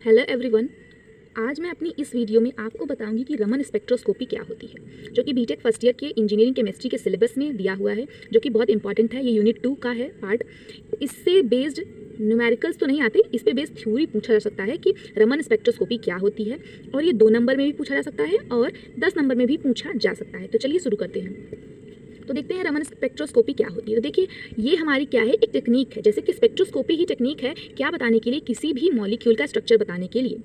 Hello everyone. आज मैं अपनी इस वीडियो में आपको बताऊंगी कि रमन स्पेक्ट्रोस्कोपी क्या होती है, जो कि बीटेक फर्स्ट ईयर के इंजीनियरिंग केमिस्ट्री के सिलेबस में दिया हुआ है, जो कि बहुत इंपॉर्टेंट है। ये यूनिट 2 का है पार्ट। इससे बेस्ड न्यूमेरिकल्स तो नहीं आते, इस पे बेस्ड थ्योरी पूछा जा सकता है कि रमन स्पेक्ट्रोस्कोपी क्या होती है, और ये 2 नंबर में भी पूछा जा सकता है और 10 नंबर में भी पूछा जा सकता है। तो चलिए शुरू करते हैं। तो देखते हैं रमन स्पेक्ट्रोस्कोपी क्या होती है। तो देखिए, ये हमारी क्या है, एक टेक्निक है। जैसे कि स्पेक्ट्रोस्कोपी ही टेक्निक है क्या बताने के लिए, किसी भी मॉलिक्यूल का स्ट्रक्चर बताने के लिए।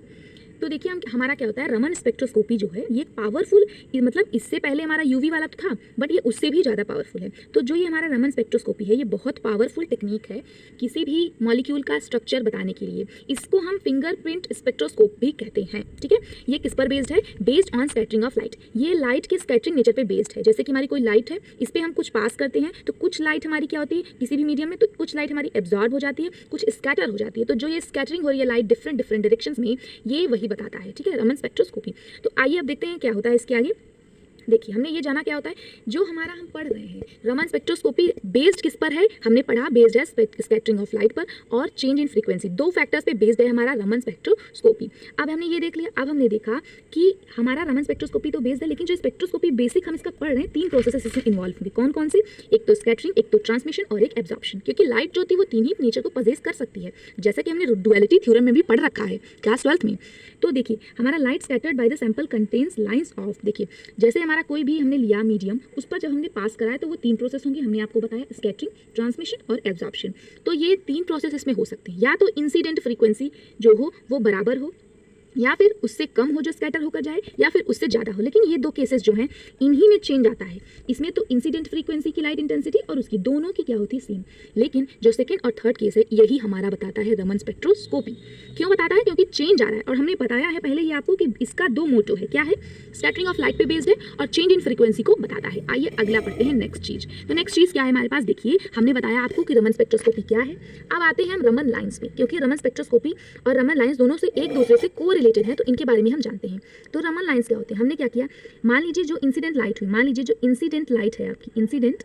तो देखिए हमारा क्या होता है, रमन स्पेक्ट्रोस्कोपी जो है ये पावरफुल, मतलब इससे पहले हमारा यूवी वाला था, बट ये उससे भी ज़्यादा पावरफुल है। तो जो ये हमारा रमन स्पेक्ट्रोस्कोपी है, ये बहुत पावरफुल टेक्निक है किसी भी मॉलिक्यूल का स्ट्रक्चर बताने के लिए। इसको हम फिंगरप्रिंट स्पेक्ट्रोस्कोप भी कहते हैं। ठीक है, ये किस पर बेस्ड है? Based on scattering of light. ये लाइट के स्कैटरिंग नेचर पे बेस्ड है। जैसे कि हमारी कोई लाइट है, इस पर हम कुछ पास करते हैं तो कुछ लाइट हमारी क्या होती है किसी भी मीडियम में, तो कुछ लाइट हमारी एब्जॉर्ब हो जाती है, कुछ स्कैटर हो जाती है। तो जो ये स्कैटरिंग हो रही है लाइट डिफरेंट डायरेक्शंस में, ये वही बताता है। ठीक है, रमन स्पेक्ट्रोस्कोपी। तो आइए अब देखते हैं क्या होता है इसके आगे। देखिए, हमने ये जाना क्या होता है, जो हमारा हम पढ़ रहे हैं रमन स्पेक्ट्रोस्कोपी बेस्ड किस पर है, हमने पढ़ा बेस्ड है स्कैटरिंग ऑफ लाइट पर और चेंज इन फ्रीक्वेंसी। 2 फैक्टर्स पे बेस्ड है हमारा रमन स्पेक्ट्रोस्कोपी। अब हमने ये देख लिया। अब हमने देखा कि हमारा रमन स्पेक्ट्रोस्कोपी तो बेस्ड है, लेकिन जो स्पेक्ट्रोस्कोपी बेसिक हम इसका पढ़ रहे हैं, 3 प्रोसेसेस इसमें इन्वॉल्व होंगे। कौन कौन से? एक तो स्कैटरिंग, एक तो ट्रांसमिशन और एक एब्जॉर्प्शन। क्योंकि लाइट जो होती है वो 3 ही नेचर को पजेस कर सकती है, जैसा कि हमने डुअलिटी थ्योरम में भी पढ़ रखा है क्लास 12th में। तो देखिए, हमारा light scattered by the sample contains lines of. देखिए, जैसे हमारा कोई भी हमने लिया मीडियम, उस पर जब हमने पास कराया तो वो 3 प्रोसेस होंगे। हमने आपको बताया स्कैटरिंग, ट्रांसमिशन और एब्जॉर्प्शन। तो ये 3 प्रोसेस इसमें हो सकते हैं। या तो इंसिडेंट फ्रीक्वेंसी जो हो वो बराबर हो, या फिर उससे कम हो जो स्कैटर होकर जाए, या फिर उससे ज़्यादा हो। लेकिन ये 2 केसेस जो हैं, इन्हीं में चेंज आता है। इसमें तो इंसिडेंट फ्रीक्वेंसी की लाइट इंटेंसिटी और उसकी दोनों की क्या होती है, सेम। लेकिन जो सेकंड और थर्ड केस है, यही हमारा बताता है रमन स्पेक्ट्रोस्कोपी। क्यों बताता है? क्योंकि चेंज आ रहा है। और हमने बताया है पहले ही आपको कि इसका 2 मोटो है। क्या है? स्कैटरिंग ऑफ लाइट पे बेस्ड है और चेंज इन फ्रीक्वेंसी को बताता है। आइए अगला पढ़ते हैं, नेक्स्ट चीज। तो नेक्स्ट चीज क्या है हमारे पास? देखिए, हमने बताया आपको कि रमन स्पेक्ट्रोस्कोपी क्या है। अब आते हैं हम रमन लाइंस पे, क्योंकि रमन स्पेक्ट्रोस्कोपी और रमन लाइंस दोनों से एक दूसरे से को रिलेटेड है, तो इनके बारे में हम जानते हैं। तो रमन लाइंस क्या होते हैं? हमने क्या किया, मान लीजिए जो इंसिडेंट लाइट हुई, मान लीजिए जो इंसिडेंट लाइट है आपकी, इंसिडेंट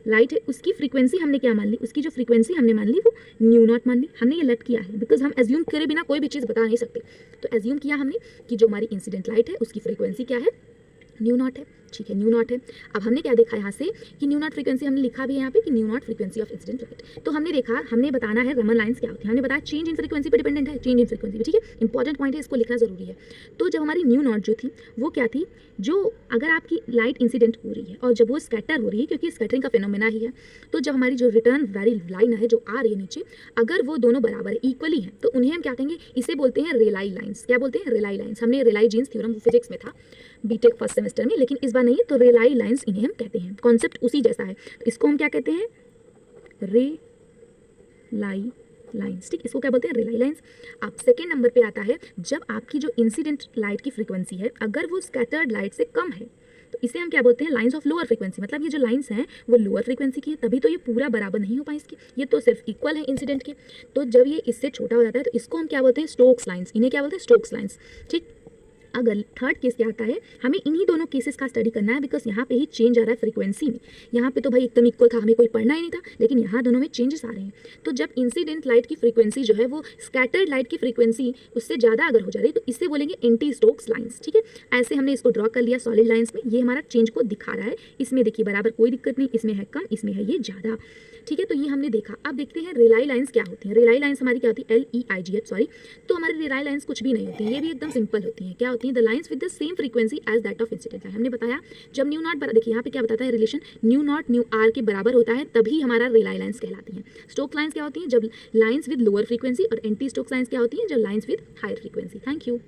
लाइट है, उसकी फ्रीक्वेंसी हमने क्या मान ली, उसकी जो फ्रीक्वेंसी हमने मान ली वो न्यू नॉट मान ली। हमने ये लेट किया है, बिकॉज हम एज्यूम करे बिना कोई भी चीज़ बता नहीं सकते। तो एज्यूम किया हमने कि जो हमारी इंसिडेंट लाइट है उसकी फ्रीक्वेंसी क्या है, न्यू नॉट है। ठीक है, न्यू नॉट है। अब हमने क्या देखा यहाँ से कि न्यू नॉट फ्रीक्वेंसी, हमने लिखा भी है यहाँ पे कि new not frequency of incident light. तो हमने देखा, हमने बताना है रमन लाइंस क्या होती है। हमने बताया चेंज इन फ्रीक्वेंसी पर डिपेंडेंट है, चेंज इन फ्रीक्वेंसी। ठीक है, इंपॉर्टेंट पॉइंट है, इसको लिखना जरूरी है। तो जब हमारी न्यू नॉट जो थी वो क्या थी, जो अगर आपकी लाइट इंसिडेंट हो रही है और जब वो स्कैटर हो रही है, क्योंकि स्कैटरिंग का फिनोमेना ही है, तो जब हमारी जो रिटर्न वेरी लाइन है जो आ रही है नीचे, अगर वो दोनों बराबर है, इक्वली है, तो उन्हें हम क्या कहेंगे, इसे बोलते हैं रेलाई लाइंस। क्या बोलते हैं? रेलाई लाइंस। हमने रेलाई जीन्स थ्योरम फिजिक्स में था बीटेक फर्स्ट सेमेस्टर में, लेकिन इस बार नहीं है। तो रेलाई लाइंस इन्हें हम कहते हैं। कॉन्सेप्ट उसी जैसा है, तो इसको हम क्या कहते हैं, रेलाई लाइंस। ठीक, इसको क्या बोलते हैं, रेलाई लाइंस। अब सेकेंड नंबर पे आता है, जब आपकी जो इंसिडेंट लाइट की फ्रीक्वेंसी है अगर वो स्कैटर्ड लाइट से कम है, तो इसे हम क्या बोलते हैं, लाइंस ऑफ लोअर फ्रीक्वेंसी। मतलब ये जो लाइंस हैं वो लोअर फ्रीक्वेंसी की है, तभी तो ये पूरा बराबर नहीं हो पाए इसकी, ये तो सिर्फ इक्वल है इंसिडेंट के। तो जब ये इससे छोटा हो जाता है तो इसको हम क्या बोलते हैं, स्टोक्स लाइंस। इन्हें क्या बोलते हैं, स्टोक्स लाइंस। ठीक, अगर थर्ड केस क्या आता है, हमें इन्हीं दोनों केसेस का स्टडी करना है, बिकॉज यहाँ पे ही चेंज आ रहा है फ्रीक्वेंसी में। यहाँ पे तो भाई एकदम इक्वल था, हमें कोई पढ़ना ही नहीं था, लेकिन यहाँ दोनों में चेंजेस आ रहे हैं। तो जब इंसिडेंट लाइट की फ्रीक्वेंसी जो है वो स्कैटर्ड लाइट की फ्रीक्वेंसी उससे ज़्यादा अगर हो जा रही है, तो इससे बोलेंगे एंटी स्टोक्स लाइंस। ठीक है, ऐसे हमने इसको ड्रॉ कर लिया सॉलिड लाइंस में। ये हमारा चेंज को दिखा रहा है। इसमें देखिए बराबर कोई दिक्कत नहीं, इसमें है कम, इसमें है ये ज़्यादा। ठीक है, तो ये हमने देखा। अब देखते हैं रेलाई लाइंस क्या होती हैं। रेलाई लाइंस हमारी क्या होती है, LEIGH, सॉरी। तो हमारी रेलाई लाइंस कुछ भी नहीं होती, ये भी एकदम सिंपल होती हैं। क्या होती हैं, the lines with the same frequency as that of incident light. हमने बताया जब न्यू नॉट, देखिए यहाँ पे क्या बताता है relation, nu naught nu R के बराबर होता है, तभी हमारा रेलाई लाइंस कहलाती हैं। स्टोक लाइंस क्या होती हैं, जब लाइंस विद लोअर फ्रीक्वेंसी, और एंटी स्टोक लाइंस क्या होती हैं, जब lines with higher frequency. Thank you.